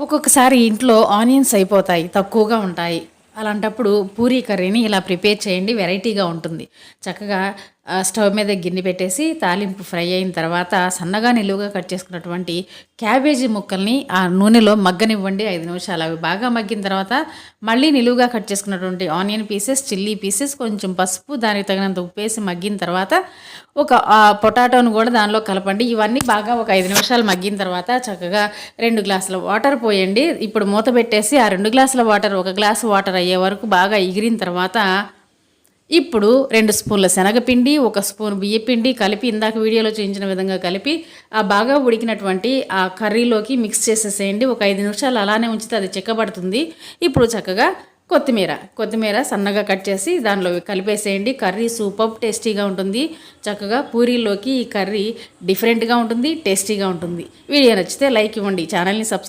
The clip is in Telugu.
ఒక్కొక్కసారి ఇంట్లో ఆనియన్స్ అయిపోతాయి, తక్కువగా ఉంటాయి. అలాంటప్పుడు పూరీ కర్రీని ఇలా ప్రిపేర్ చేయండి, వెరైటీగా ఉంటుంది. చక్కగా స్టవ్ మీద గిన్నె పెట్టేసి తాలింపు ఫ్రై అయిన తర్వాత సన్నగా నిలువుగా కట్ చేసుకున్నటువంటి క్యాబేజీ ముక్కల్ని ఆ నూనెలో మగ్గనివ్వండి 5 నిమిషాలు. అవి బాగా మగ్గిన తర్వాత మళ్ళీ నిలువుగా కట్ చేసుకున్నటువంటి ఆనియన్ పీసెస్, చిల్లీ పీసెస్, కొంచెం పసుపు, దానికి తగినంత ఉప్పేసి మగ్గిన తర్వాత ఒక పొటాటోను కూడా దానిలో కలపండి. ఇవన్నీ బాగా ఒక 5 నిమిషాలు మగ్గిన తర్వాత చక్కగా 2 గ్లాసుల వాటర్ పోయండి. ఇప్పుడు మూత పెట్టేసి ఆ 2 గ్లాసుల వాటర్ 1 గ్లాసు వాటర్ అయ్యే వరకు బాగా ఎగిరిన తర్వాత ఇప్పుడు 2 స్పూన్ల శనగపిండి, 1 స్పూన్ బియ్యపిండి కలిపి ఇందాక వీడియోలో చూపించిన విధంగా కలిపి ఆ బాగా ఉడికినటువంటి ఆ కర్రీలోకి మిక్స్ చేసేసేయండి. ఒక 5 నిమిషాలు అలానే ఉంచితే అది చిక్కబడుతుంది. ఇప్పుడు చక్కగా కొత్తిమీర సన్నగా కట్ చేసి దానిలో కలిపేసేయండి. కర్రీ సూపర్ టేస్టీగా ఉంటుంది. చక్కగా పూరీలోకి ఈ కర్రీ డిఫరెంట్గా ఉంటుంది, టేస్టీగా ఉంటుంది. వీడియో నచ్చితే లైక్ ఇవ్వండి, ఛానల్ని సబ్స్క్రైబ్